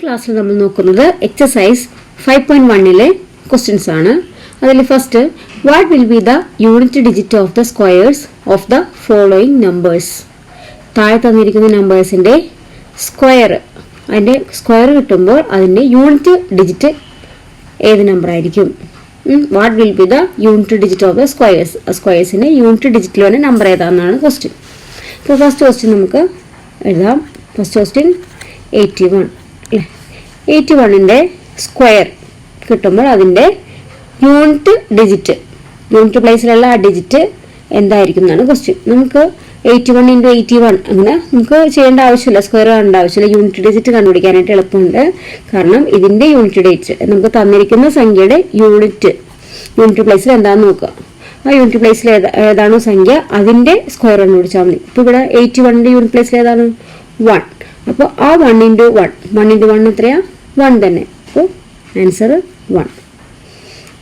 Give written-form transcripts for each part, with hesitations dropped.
ക്ലാസ്സിൽ നമ്മൾ നോക്കുന്നത് എക്സസൈസ് 5.1 ക്വസ്റ്റ്യൻസ് ആണ്. അതിൽ first, what will be the unit digit of the squares of the following numbers? താഴെ തന്നിരിക്കുന്ന നമ്പേഴ്സിന്റെ സ്ക്വയർ, അതിന്റെ സ്ക്വയർ കിട്ടുമ്പോൾ അതിന്റെ യൂണിറ്റ് ഡിജിറ്റ് ഏത് നമ്പർ ആയിരിക്കും? What will be the unit digit of the squares? സ്ക്വയേഴ്സിന്റെ യൂണിറ്റ് ഡിജിറ്റിൽ വന്ന നമ്പർ ഏതാണെന്നാണ് ക്വസ്റ്റ്യൻ. ഇപ്പോൾ ഫസ്റ്റ് ക്വസ്റ്റ്യൻ നമുക്ക് എഴുതാം. ഫസ്റ്റ് ക്വസ്റ്റ്യൻ 81 അല്ലേ? 81ന്റെ സ്ക്വയർ കിട്ടുമ്പോൾ അതിൻ്റെ യൂണിറ്റ് ഡിജിറ്റ്, യൂണിറ്റ് പ്ലേസിലുള്ള ആ ഡിജിറ്റ് എന്തായിരിക്കും എന്നാണ് ക്വസ്റ്റ്യൻ. നമുക്ക് 81 × 81 അങ്ങനെ നമുക്ക് ചെയ്യേണ്ട ആവശ്യമില്ല, സ്ക്വയർ കാണേണ്ട ആവശ്യമില്ല. യൂണിറ്റ് ഡിജിറ്റ് കണ്ടുപിടിക്കാനായിട്ട് എളുപ്പമുണ്ട്. കാരണം ഇതിൻ്റെ യൂണിറ്റ് ഡിജിറ്റ് നമുക്ക് തന്നിരിക്കുന്ന സംഖ്യയുടെ യൂണിറ്റ് പ്ലേസിൽ എന്താണെന്ന് നോക്കുക. ആ യൂണിറ്റ് പ്ലേസിൽ ഏതാണോ സംഖ്യ അതിൻ്റെ സ്ക്വയർ കണ്ടുപിടിച്ചാൽ മതി. ഇപ്പോൾ ഇവിടെ 81ന്റെ യൂണിറ്റ് പ്ലേസിൽ ഏതാണ്? 1. അപ്പോൾ ആ 1 × 1 എത്രയാ? 1 തന്നെ. അപ്പോൾ ആൻസർ 1.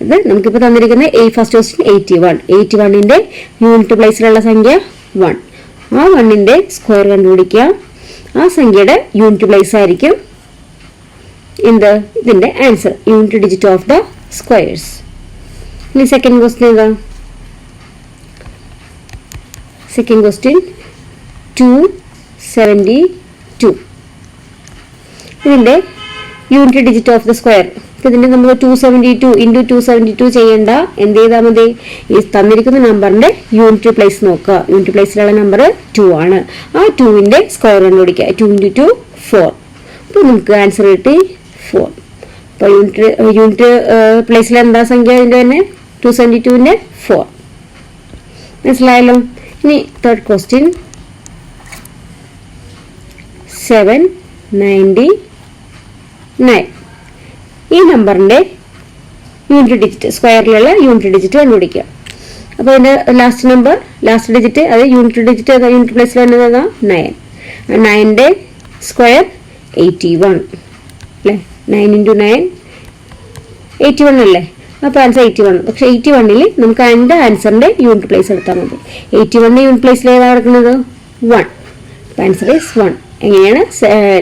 ഇത് നമുക്കിപ്പോൾ തന്നിരിക്കുന്ന ഫസ്റ്റ് ക്വസ്റ്റ്യൻ 81ന്റെ യൂണിറ്റ് പ്ലേസിലുള്ള സംഖ്യ 1. ആ 1ന്റെ സ്ക്വയർ കണ്ടുപിടിക്കുക. ആ സംഖ്യയുടെ യൂണിറ്റ് പ്ലേസ് ആയിരിക്കും ഇതിന്റെ answer, unit digit of the squares. ഇനി സെക്കൻഡ് ക്വസ്റ്റ്യൻ ഏതാ? Second question 272. ഇതിന്റെ unit digit of the square. ഇതിന്റെ നമ്മൾ 272 × 272 ചെയ്യേണ്ട, എന്ത് ചെയ്താൽ മതി? ഈ തന്നിരിക്കുന്ന നമ്പറിന്റെ യൂണിറ്റ് പ്ലേസ് നോക്കുക. യൂണിറ്റ് പ്ലേസിലുള്ള നമ്പർ 2 ആണ്. ആ 2ന്റെ സ്ക്വയർ കണ്ടുപിടിക്കുക. 2 × 2 4. അപ്പോൾ നമുക്ക് ആൻസർ കിട്ടി 4. അപ്പോൾ യൂണിറ്റ് പ്ലേസിൽ എന്താ സംഖ്യ? അതിന്റെ തന്നെ 272ന്റെ 4. മനസ്സിലായല്ലോ? ഇനി തേർഡ് ക്വസ്റ്റ്യൻ 799. ഈ നമ്പറിന്റെ യൂണിറ്റ് ഡിജിറ്റ്, സ്ക്വയറിലുള്ള യൂണിറ്റ് ഡിജിറ്റ് കണ്ടുപിടിക്കുക. അപ്പോൾ അതിന്റെ ലാസ്റ്റ് ഡിജിറ്റ്, അത് യൂണിറ്റ് ഡിജിറ്റ് യൂണിറ്റ് പ്ലേസിൽ വരുന്നത് 9. 9ന്റെ സ്ക്വയർ 81 അല്ലേ? 9 × 9 81 അല്ലേ? അപ്പോൾ ആൻസർ 81. പക്ഷെ 81ൽ നമുക്ക് അതിന്റെ ആൻസറിന്റെ യൂണിറ്റ് പ്ലേസ് എടുത്താൽ മതി. 81ന്റെ യൂണിറ്റ് പ്ലേസിൽ ഏതാണ് കിടക്കുന്നത്? 1. Answer is 1. എങ്ങനെയാണ്?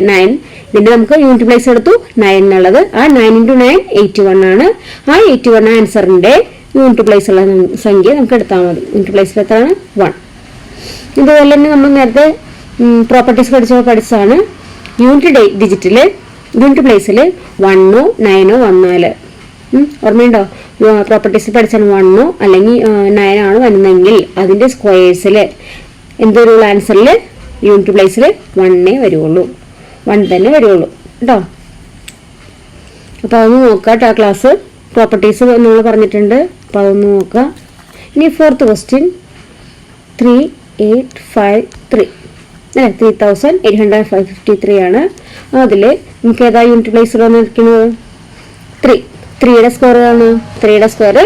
9. ഇതിന്റെ നമുക്ക് യൂണിറ്റ് പ്ലേസ് എടുത്തു 9 എന്നുള്ളത്. ആ 9 × 9 81 ആണ്. ആ 81 ആൻസറിന്റെ യൂണിറ്റ് പ്ലേസ് ഉള്ള സംഖ്യ നമുക്ക് എടുത്താൽ മതി. യൂണിറ്റ് പ്ലേസിൽ എത്രയാണ്? 1. ഇതുപോലെ തന്നെ നമ്മൾ നേരത്തെ പ്രോപ്പർട്ടീസ് പഠിച്ചതാണ്. യൂണിറ്റ് പ്ലേസിൽ 1ഓ 9ഓ വന്നാൽ, ഓർമ്മയുണ്ടോ? പ്രോപ്പർട്ടീസ് പഠിച്ചാൽ 1ഓ അല്ലെങ്കിൽ 9 ആണ് വരുന്നതെങ്കിൽ അതിന്റെ സ്ക്വയേഴ്സിൽ എന്തൊരു ആൻസറിൽ യൂണിറ്റ് പ്ലേസിൽ 1 വരുള്ളൂ, 1 തന്നെ വരുള്ളൂ കേട്ടോ. അപ്പോൾ അതൊന്ന് നോക്കാം കേട്ടോ. ക്ലാസ് പ്രോപ്പർട്ടീസ് നമ്മൾ പറഞ്ഞിട്ടുണ്ട്, അപ്പോൾ അതൊന്ന് നോക്കാം. ഇനി ഫോർത്ത് ക്വസ്റ്റ്യൻ 3853 അല്ലേ? 3853 ആണ്. അതിൽ നമുക്ക് ഏതാ യൂണിറ്റ് പ്ലേസിൽ വന്നിരിക്കുന്നത്? 3. 3യുടെ സ്ക്വയർ ആണ്? 3യുടെ സ്ക്വയർ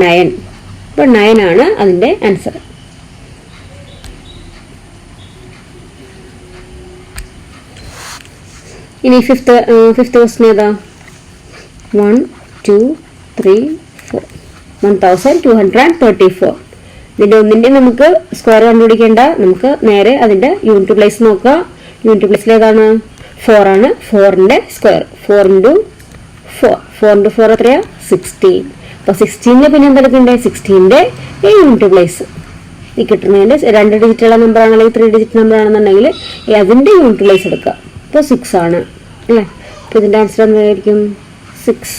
9. അപ്പോൾ 9 ആണ് അതിൻ്റെ ആൻസർ. ഇനി ഫിഫ്ത്ത് ക്വസ്റ്റ്യൻ ഏതാ? 1 2 3 4 1234. ഇതിന്റെ ഒന്നിന്റെ നമുക്ക് സ്ക്വയർ കണ്ടുപിടിക്കേണ്ട, നമുക്ക് നേരെ അതിന്റെ യൂണിറ്റ് പ്ലേസ് നോക്കുക. യൂണിറ്റ് പ്ലേസിൽ ഏതാണ്? 4 ആണ്. 4ന്റെ സ്ക്വയർ 4 × 4. 4 × 4 എത്രയാ? 16. അപ്പോൾ 16ന്റെ പിന്നെ എന്താ എടുക്കണ്ടേ? 16ന്റെ യൂണിറ്റ് പ്ലേസ് ഈ കിട്ടുന്നതിന്റെ 2 ഡിജിറ്റുള്ള നമ്പർ ആണെങ്കിൽ 3 ഡിജിറ്റ് നമ്പർ ആണെന്നുണ്ടെങ്കിൽ അതിന്റെ യൂണിറ്റ് പ്ലേസ് എടുക്കുക. ഇപ്പോൾ 6 ആണ് അല്ലേ? അപ്പോൾ ഇതിന്റെ ആൻസർ എന്തായിരിക്കും? 6.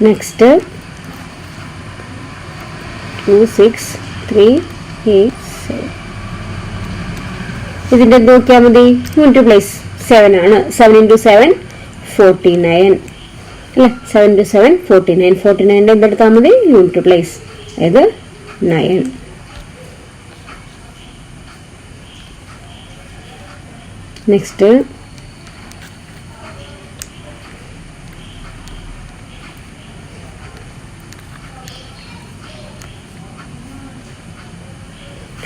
നെക്സ്റ്റ് 26387. ഇതിന്റെ എന്ത് നോക്കിയാൽ മതി? യൂണിറ്റ് പ്ലേസ് 7 ആണ്. 7 × 7 49 അല്ലേ? 7 × 7 49. 49ന്റെ എന്തെടുത്താൽ മതി? യൂണിറ്റ് പ്ലേസ്, അതായത് 9. നെക്സ്റ്റ്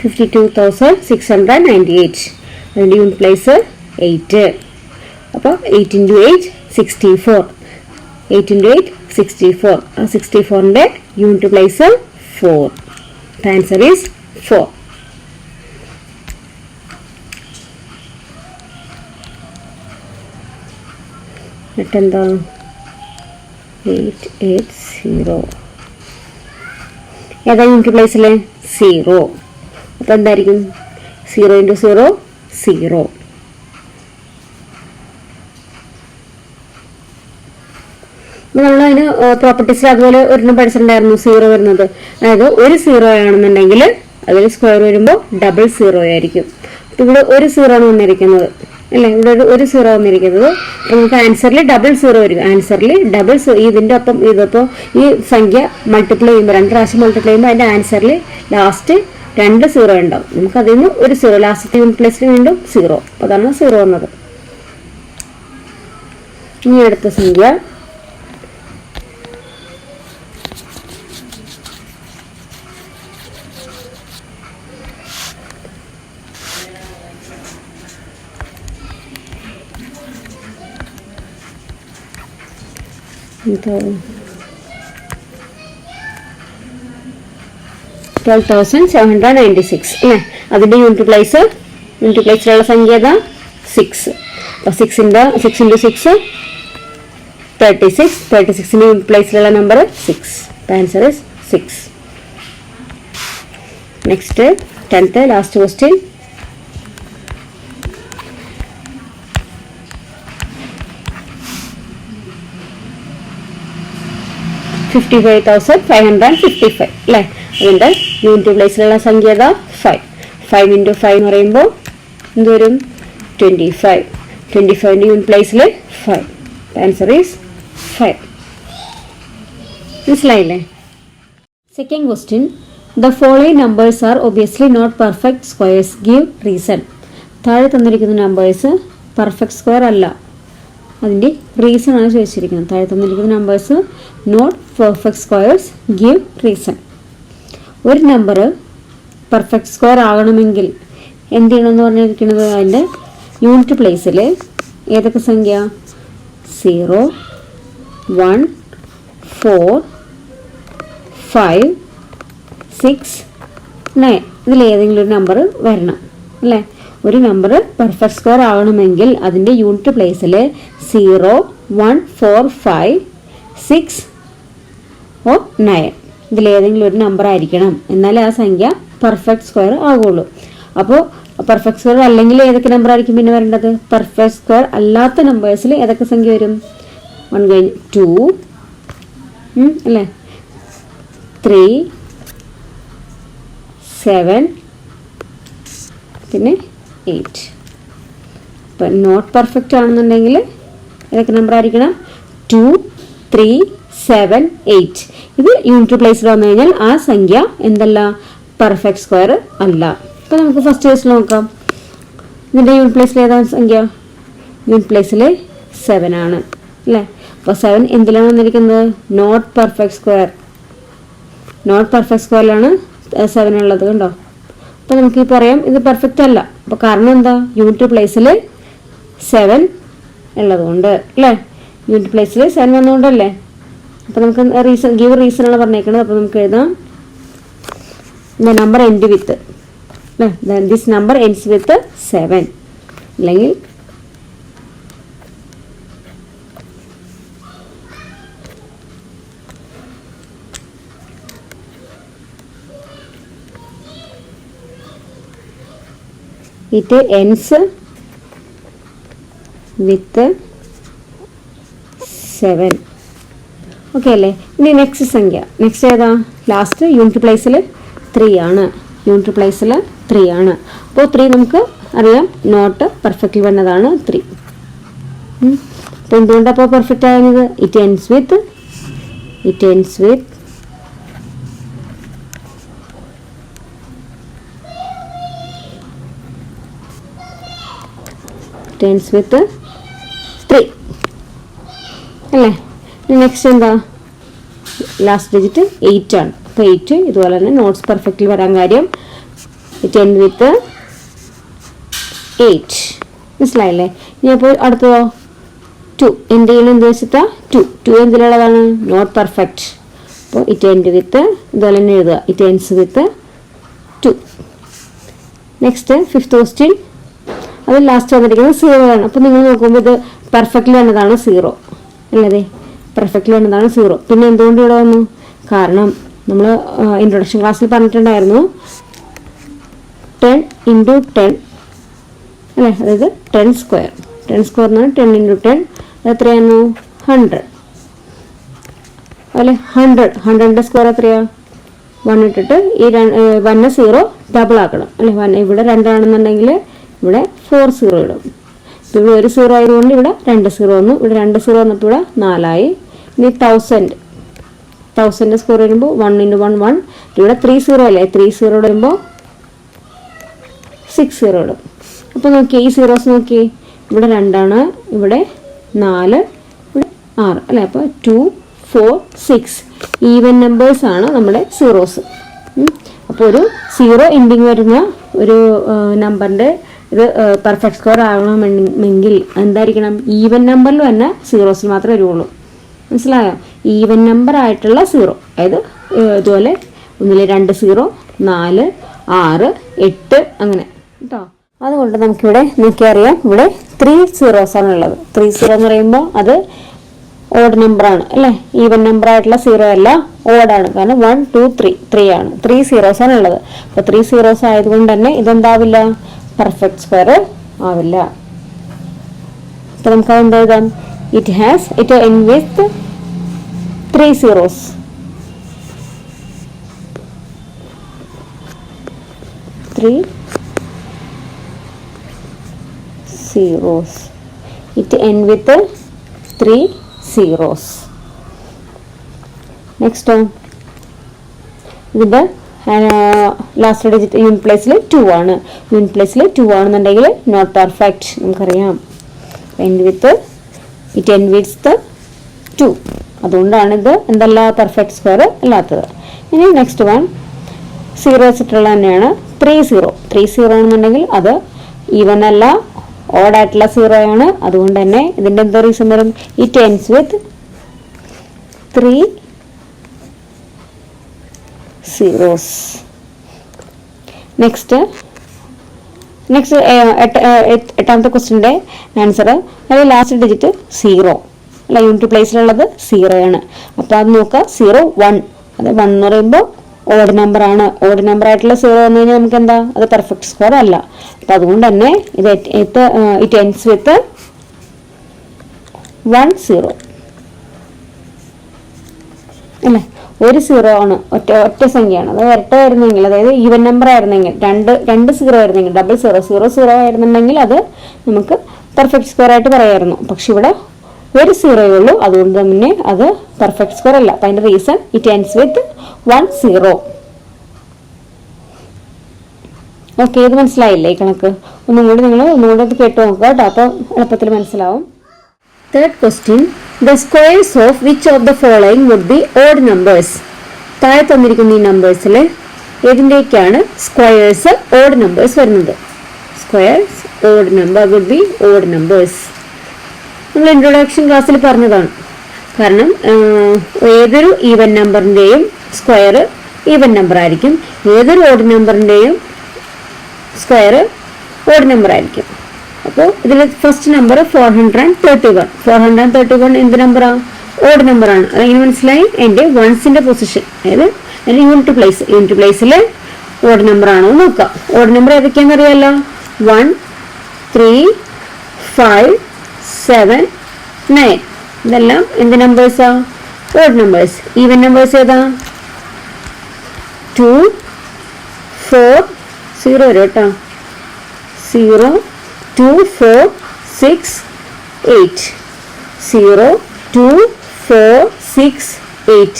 52,698. അതിൻ്റെ യൂണിറ്റ് പ്ലേസ് 8. അപ്പോൾ 8 × 8 64. 8 × 8 64. ആ 64ന്റെ unit place 4. The answer is 4. എന്താ 880. ഏതാ യൂണിറ്റ് പ്ലേസിൽ? 0. അപ്പോൾ എന്തായിരിക്കും? 0 × 0 0. അപ്പോൾ നമ്മളതിന് പ്രോപ്പർട്ടീസിൽ അതുപോലെ ഒരെണ്ണം പഠിച്ചിട്ടുണ്ടായിരുന്നു 0 വരുന്നത്. അതായത് ഒരു 0 ആണെന്നുണ്ടെങ്കിൽ അതിൽ സ്ക്വയർ വരുമ്പോൾ ഡബിൾ 0 ആയിരിക്കും. അപ്പോൾ ഇവിടെ ഒരു 0 ആണ് വന്നിരിക്കുന്നത് അല്ലേ, ഇവിടെ ഒരു 0 വന്നിരിക്കുന്നത്. അപ്പോൾ നമുക്ക് ആൻസറിൽ ഡബിൾ 0 വരും. ആൻസറിൽ ഡബിൾ ഇതിൻ്റെ ഒപ്പം ഇതിപ്പോൾ ഈ സംഖ്യ മൾട്ടിപ്ലൈ ചെയ്യുമ്പോൾ 2 പ്രാവശ്യം മൾട്ടിപ്ലൈ ചെയ്യുമ്പോൾ അതിൻ്റെ ആൻസറിൽ ലാസ്റ്റ് 2 0 ഉണ്ടാവും. നമുക്ക് അതിൽ നിന്ന് ഒരു 0 ലാസ്റ്റത്തെ യൂണിറ്റ് പ്ലേസിൽ വീണ്ടും 0. അപ്പോൾ അതാണ് 0 വന്നത്. ഇനി അടുത്ത സംഖ്യ 12,796 അല്ലേ. അതിൻ്റെ യൂണിറ്റ് പ്ലേസിലുള്ള സംഖ്യ ഏതാ? 6. അപ്പോൾ 6 × 6 36. 36ൻ്റെ യൂണിറ്റ് പ്ലേസിലുള്ള number 6. Answer is 6. Next 10th last question. 55,555 അല്ലേ. അതിൻ്റെ യൂണിറ്റ് പ്ലേസിലുള്ള സംഖ്യ ഏതാ? 5. 5 × 5 എന്ന് പറയുമ്പോൾ എന്ത് വരും? 25. 25ൻ്റെ യൂണിറ്റ് പ്ലേസിൽ 5. Answer is 5. മനസ്സിലായില്ലേ? Second question. The following numbers are obviously not perfect squares. Give reason. താഴെ തന്നിരിക്കുന്ന നമ്പേഴ്സ് പെർഫെക്റ്റ് സ്ക്വയർ അല്ല, അതിൻ്റെ റീസൺ ആണ് ചോദിച്ചിരിക്കുന്നത്. താഴെ തന്നിരിക്കുന്ന numbers not perfect squares. Give reason. ഒരു നമ്പർ പെർഫെക്റ്റ് സ്ക്വയർ ആകണമെങ്കിൽ എന്ത് ചെയ്യണമെന്ന് പറഞ്ഞിരിക്കുന്നത്? അതിൻ്റെ യൂണിറ്റ് പ്ലേസിൽ ഏതൊക്കെ സംഖ്യ? 0, 1, 4, 5, 6, 9 ഇതിലേതെങ്കിലും ഒരു നമ്പർ വരണം അല്ലേ. ഒരു നമ്പർ പെർഫെക്റ്റ് സ്ക്വയർ ആകണമെങ്കിൽ അതിൻ്റെ യൂണിറ്റ് പ്ലേസിൽ 0, 1, 4, 5, 6 or 9 ഇതിലേതെങ്കിലും ഒരു നമ്പർ ആയിരിക്കണം, എന്നാലേ ആ സംഖ്യ പെർഫെക്റ്റ് സ്ക്വയർ ആകുള്ളൂ. അപ്പോൾ പെർഫെക്റ്റ് സ്ക്വയർ അല്ലെങ്കിൽ ഏതൊക്കെ നമ്പർ ആയിരിക്കും പിന്നെ വരേണ്ടത്? പെർഫെക്റ്റ് സ്ക്വയർ അല്ലാത്ത നമ്പേഴ്സിൽ ഏതൊക്കെ സംഖ്യ വരും? 1 കഴിഞ്ഞ് 2 അല്ലേ, 3, 7 പിന്നെ 8. ഇപ്പം നോട്ട് പെർഫെക്റ്റ് ആണെന്നുണ്ടെങ്കിൽ ഏതൊക്കെ നമ്പർ ആയിരിക്കണം? 2, 3, 7, 8 ഇത് യൂണിറ്റ് പ്ലേസിൽ വന്നു കഴിഞ്ഞാൽ ആ സംഖ്യ എന്തല്ല? പെർഫെക്റ്റ് സ്ക്വയർ അല്ല. അപ്പോൾ നമുക്ക് ഫസ്റ്റ് കേസിൽ നോക്കാം. ഇതിൻ്റെ യൂണിറ്റ് പ്ലേസിൽ ഏതാണ് സംഖ്യ? യൂണിറ്റ് പ്ലേസിൽ 7 ആണ് അല്ലേ. അപ്പോൾ 7 എന്തിലാണ് വന്നിരിക്കുന്നത്? Not perfect square. Not perfect സ്ക്വയറിലാണ് 7 ഉള്ളത് കണ്ടോ. അപ്പോൾ നമുക്ക് ഈ പറയാം ഇത് പെർഫെക്റ്റ് അല്ല. അപ്പോൾ കാരണം എന്താ? യൂണിറ്റ് പ്ലേസിൽ 7 ഉള്ളതുകൊണ്ട് അല്ലേ. യൂണിറ്റ് പ്ലേസിൽ 7 വന്നുകൊണ്ടല്ലേ. അപ്പോൾ നമുക്ക് ഗിവ് റീസൺ ആണ് പറഞ്ഞേക്കുന്നത്. അപ്പോൾ നമുക്ക് എഴുതാം ദ നമ്പർ എൻഡ് വിത്ത് അല്ലേ. ദിസ് നമ്പർ എൻഡ്സ് വിത്ത് 7 അല്ലെങ്കിൽ it ends with 7. ഓക്കെ അല്ലേ. ഇനി നെക്സ്റ്റ് സംഖ്യ. നെക്സ്റ്റ് ഏതാ? ലാസ്റ്റ് യൂണിറ്റ് പ്ലേസിൽ 3 ആണ്. യൂണിറ്റ് പ്ലേസിൽ 3 ആണ്. അപ്പോൾ 3 നമുക്ക് അറിയാം നോട്ട് പെർഫെക്റ്റ്ലി വന്നതാണ് 3. അപ്പോൾ എന്തുകൊണ്ടാണ് അപ്പോൾ പെർഫെക്റ്റ് ആകുന്നത്? ഇറ്റ് എൻഡ്സ് വിത്ത് 3 അല്ലേ. നെക്സ്റ്റ് എന്താ? ലാസ്റ്റ് ഡിജിറ്റ് 8 ആണ്. അപ്പോൾ 8 ഇതുപോലെ തന്നെ നോട്ട്സ് പെർഫെക്റ്റ്ലി വരാൻ കാര്യം ഇറ്റ് എൻഡ് വിത്ത് 8. മനസ്സിലായില്ലേ? ഇനി അപ്പോൾ അടുത്തതോ 2. എന്ത് ചെയ്യണം? എന്ത് വെച്ചിട്ടാ? 2 എന്തിലുള്ളതാണ്? Not perfect. അപ്പോൾ ഇറ്റ് എൻഡ് വിത്ത് ഇതുപോലെ തന്നെ എഴുതുക. It ends with 2. Next 5th question. അത് ലാസ്റ്റ് വന്നിരിക്കുന്നത് 0 ആണ്. അപ്പോൾ നിങ്ങൾ നോക്കുമ്പോൾ ഇത് പെർഫെക്റ്റ്ലി വന്നതാണ് 0. അല്ലതെ പെർഫെക്റ്റ്ലി എന്താണ് 0. പിന്നെ എന്തുകൊണ്ട് ഇവിടെ വന്നു? കാരണം നമ്മൾ ഇൻട്രൊഡക്ഷൻ ക്ലാസ്സിൽ പറഞ്ഞിട്ടുണ്ടായിരുന്നു 10 × 10 അല്ലേ, അതായത് 10 സ്ക്വയർ. 10 സ്ക്വയർ എന്ന് പറഞ്ഞാൽ 10 × 10 എത്രയായിരുന്നു? 100 അല്ലെ. 100ന്റെ സ്ക്വയർ എത്രയാ? 1 ഇട്ടിട്ട് ഈ 1 0 ഡബിൾ ആക്കണം അല്ലെ. 1 ഇവിടെ 2 ആണെന്നുണ്ടെങ്കിൽ ഇവിടെ 4 0 ഇടും. ഇപ്പം ഇവിടെ 1 0 ആയതുകൊണ്ട് ഇവിടെ 2 0 വന്നു. ഇവിടെ 2 0 വന്നപ്പോൾ ഇവിടെ 4 ആയി. ഇനി 1000ന്റെ സ്ക്വയർ വരുമ്പോൾ 1 × 1 1. ഇവിടെ 3 0 അല്ലേ, 3 0 വരുമ്പോൾ 6 0 ഇടും. അപ്പോൾ നോക്കിയേ ഈ സീറോസ് നോക്കിയേ, ഇവിടെ 2 ആണ്, ഇവിടെ 4, ഇവിടെ 6 അല്ലേ. അപ്പോൾ 2 4 6 ഈവൻ നമ്പേഴ്സ് ആണ് നമ്മുടെ സീറോസ്. അപ്പോൾ ഒരു 0 എൻഡിങ് വരുന്ന ഒരു നമ്പറിൻ്റെ ഇത് പെർഫെക്റ്റ് സ്ക്വയർ ആകണമെങ്കിൽ എന്തായിരിക്കണം? ഈവൻ നമ്പറിൽ തന്നെ സീറോസിൽ മാത്രമേ വരുള്ളൂ. മനസ്സിലായോ? ഈവൻ നമ്പർ ആയിട്ടുള്ള 0, അതായത് ഇതുപോലെ 1 2 0 4 6 8 അങ്ങനെ കേട്ടോ. അതുകൊണ്ട് നമുക്കിവിടെ നോക്കിയറിയാം, ഇവിടെ 3 zeros ആണ് ഉള്ളത്. 3 0 എന്ന് പറയുമ്പോൾ അത് ഓഡ് നമ്പർ ആണ് അല്ലേ, ഈവൻ നമ്പർ ആയിട്ടുള്ള 0 അല്ല, ഓഡ് ആണ്. കാരണം 1 2 3 ആണ്. 3 zeros ആണ് ഉള്ളത്. അപ്പോൾ 3 zeros ആയതുകൊണ്ട് തന്നെ ഇതെന്താവില്ല? പെർഫെക്റ്റ് സ്ക്വയർ ആവില്ല. അപ്പോൾ നമുക്ക് എന്താ എഴുതാം? It end with 3 zeros. 3 zeros. It end with 3 zeros. Next one. ഇതിന്റെ ലാസ്റ്റ് ഡിജിറ്റ് യൂണിറ്റ് പ്ലേസിൽ 2 ആണ്. യൂണിറ്റ് പ്ലേസിൽ 2 ആണെന്നുണ്ടെങ്കിൽ നോട്ട് പെർഫെക്റ്റ് നമുക്കറിയാം. ഇറ്റ് എൻഡ് വിത്ത് 2. അതുകൊണ്ടാണ് ഇത് എന്തല്ല പെർഫെക്റ്റ് സ്ക്വയർ അല്ലാത്തത്. ഇനി നെക്സ്റ്റ് വൺ 0 വെച്ചിട്ടുള്ള തന്നെയാണ് 3 0. 3 0 ആണെന്നുണ്ടെങ്കിൽ അത് ഈവൻ അല്ല, ഓഡ് ആയിട്ടുള്ള 0 ആണ്. അതുകൊണ്ട് തന്നെ ഇതിന്റെ എന്താ റീസൺ വരും? It ends with 3 zeros. Next എട്ടാമത്തെ ക്വസ്റ്റ്യൻ്റെ ആൻസർ, അതിൽ ലാസ്റ്റ് ഡിജിറ്റ് 0 അല്ല, യൂണിറ്റ് പ്ലേസിലുള്ളത് 0 ആണ്. അപ്പോൾ അത് നോക്കുക, 0 1. അത് 1 എന്ന് പറയുമ്പോൾ ഓഡ് നമ്പർ ആണ്. ഓഡ് നമ്പർ ആയിട്ടുള്ള 0 വന്നു കഴിഞ്ഞാൽ നമുക്ക് എന്താ? അത് പെർഫെക്റ്റ് സ്ക്വയർ അല്ല. അപ്പം അതുകൊണ്ട് തന്നെ ഇറ്റ് എൻഡ്സ് വിത്ത് 1 0 അല്ലേ. ഒരു 0 ആണ്, ഒറ്റ സംഖ്യയാണ്. അത് ഇരട്ട ആയിരുന്നെങ്കിൽ, അതായത് ഈവൻ നമ്പർ ആയിരുന്നെങ്കിൽ, രണ്ട് 0 ആയിരുന്നെങ്കിൽ, ഡബിൾ 0 0 ആയിരുന്നുണ്ടെങ്കിൽ അത് നമുക്ക് പെർഫെക്റ്റ് സ്ക്വയർ ആയിട്ട് പറയാമായിരുന്നു. പക്ഷെ ഇവിടെ ഒരു 0 ഉള്ളൂ, അതുകൊണ്ട് തന്നെ അത് പെർഫെക്റ്റ് സ്ക്വയർ അല്ല. അപ്പം അതിന്റെ reason it ends with 1 0. Okay, ഇത് മനസ്സിലായില്ലേ ഈ കണക്ക്? ഒന്നുകൂടി അത് കേട്ട് നോക്കുക കേട്ടോ, അപ്പോൾ എളുപ്പത്തിൽ മനസ്സിലാവും. Third question, the squares of which of the following would be odd numbers? താഴെ തന്നിരിക്കുന്ന ഈ നമ്പേഴ്സിൽ ഏതിൻ്റെയൊക്കെയാണ് സ്ക്വയേഴ്സ് ഓഡ് നമ്പേഴ്സ് വരുന്നത്? Squares odd number would be odd numbers. നമ്മൾ ഇൻട്രൊഡക്ഷൻ ക്ലാസ്സിൽ പറഞ്ഞതാണ്. കാരണം ഏതൊരു ഈവൻ നമ്പറിൻ്റെയും സ്ക്വയർ ഈവൻ നമ്പർ ആയിരിക്കും, ഏതൊരു ഓഡ് നമ്പറിൻ്റെയും സ്ക്വയർ ഓഡ് നമ്പർ ആയിരിക്കും. അപ്പോൾ ഇതിൽ ഫസ്റ്റ് നമ്പർ 431. 431 എന്ത് നമ്പറാണ്? ഓഡ് നമ്പറാണ്. അതെങ്ങനെ മനസ്സിലായി? എൻ്റെ വൺസിൻ്റെ പൊസിഷൻ, അതായത് എൻ്റെ യൂണിറ്റ് പ്ലേസിൽ ഓഡ് നമ്പർ ആണോ നോക്കുക. ഓഡ് നമ്പർ ഏതൊക്കെയാണെന്ന് അറിയാമല്ലോ. 1 3 5 7 9. ഇതെല്ലാം എന്ത് നമ്പേഴ്സാ? Odd numbers. ഈവൻ നമ്പേഴ്സ് ഏതാ? 2 4 0 വരും കേട്ടോ. 0 2 4 6 8. 0 2 4 6 8.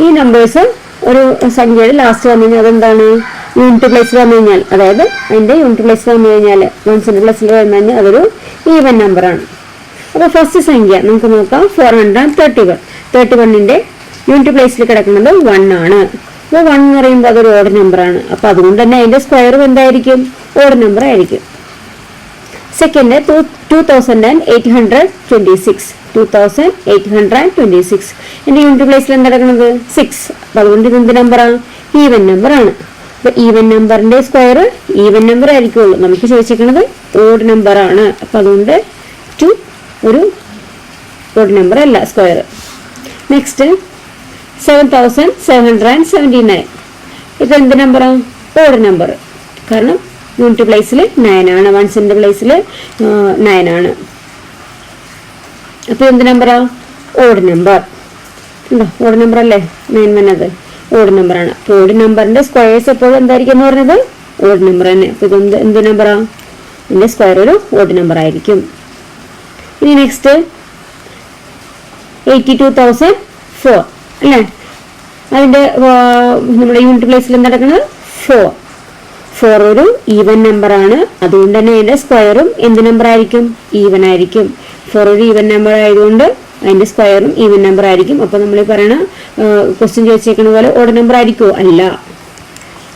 ഈ നമ്പേഴ്സ് ഒരു സംഖ്യയുടെ ലാസ്റ്റ് വന്നു കഴിഞ്ഞാൽ അതെന്താണ്? യൂണിറ്റ് പ്ലേസിൽ വന്നു കഴിഞ്ഞാൽ, അതായത് അതിൻ്റെ യൂണിറ്റ് പ്ലേസിൽ വന്നു കഴിഞ്ഞാൽ, വൺസിൻ്റെ പ്ലേസിൽ വന്നു കഴിഞ്ഞാൽ അതൊരു ഈവൻ നമ്പറാണ്. അപ്പോൾ ഫസ്റ്റ് സംഖ്യ നമുക്ക് നോക്കാം, 431. 31ൻ്റെ യൂണിറ്റ് പ്ലേസിൽ കിടക്കുന്നത് 1 ആണ്. അപ്പോൾ 1 എന്ന് പറയുമ്പോൾ അതൊരു ഓഡ് നമ്പറാണ്. അപ്പോൾ അതുകൊണ്ട് തന്നെ അതിൻ്റെ സ്ക്വയറും എന്തായിരിക്കും? ഓഡ് നമ്പർ ആയിരിക്കും. സെക്കൻഡ് 2826. 2826. എൻ്റെ യൂണിറ്റ് പ്ലേസിൽ എന്താ കിടക്കുന്നത്? 6. അപ്പം അതുകൊണ്ട് ഇത് എന്ത് നമ്പറാണ്? ഈവൻ നമ്പറാണ്. അപ്പോൾ ഈവൻ നമ്പറിൻ്റെ സ്ക്വയർ ഈവൻ നമ്പർ ആയിരിക്കുള്ളൂ. നമുക്ക് ചോദിച്ചിരിക്കുന്നത് ഓഡ് നമ്പറാണ്. അപ്പം അതുകൊണ്ട് 2 ഒരു ഓഡ് നമ്പർ അല്ല സ്ക്വയർ. നെക്സ്റ്റ് 7779. ഇത് എന്ത് നമ്പറാണ്? Odd number. കാരണം യൂണിറ്റ് പ്ലേസിൽ 9 ആണ്, വൺസിന്റെ പ്ലേസിൽ 9 ആണ്. അപ്പൊ എന്ത് നമ്പറാ? Odd number. ഉണ്ടോ? ഓഡ് നമ്പർ അല്ലേ 9 വന്നത്? ഓഡ് നമ്പറാണ്. അപ്പോൾ ഓഡ് നമ്പറിന്റെ സ്ക്വയേഴ്സ് എപ്പോഴും എന്തായിരിക്കും എന്ന് പറഞ്ഞത്? ഓഡ് നമ്പർ തന്നെ. അപ്പൊ ഇത് എന്ത് നമ്പറാ? ഇതിന്റെ സ്ക്വയർ ഒരു ഓഡ് നമ്പർ ആയിരിക്കും. ഇനി നെക്സ്റ്റ് 82,004 അല്ലേ? അതിന്റെ നമ്മുടെ യൂണിറ്റ് പ്ലേസിൽ എന്താ നടക്കുന്നത്? 4 ഒരു ഈവൻ നമ്പർ ആണ്. അതുകൊണ്ട് തന്നെ അതിന്റെ സ്ക്വയറും എന്ത് നമ്പർ ആയിരിക്കും? ഈവൻ ആയിരിക്കും. 4 ഒരു ഈവൻ നമ്പർ ആയതുകൊണ്ട് അതിന്റെ സ്ക്വയറും ഈവൻ നമ്പർ ആയിരിക്കും. അപ്പൊ നമ്മൾ പറയണ ക്വസ്റ്റ്യൻ ചോദിച്ചേക്കുന്ന പോലെ ഓഡ് നമ്പർ ആയിരിക്കുമോ? അല്ല.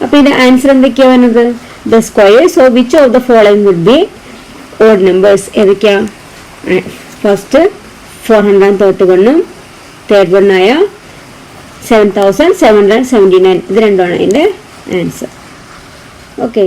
അപ്പൊ ഇതിന്റെ ആൻസർ എന്തൊക്കെയാ വരുന്നത്? The squares of which of the following would be odd numbers. ഏതൊക്കെയാ? ഫസ്റ്റ് 431 തേർഡ് വൺ ആയ 7779. ഇത് രണ്ടുമാണ് അതിന്റെ ആൻസർ. ഓക്കെ.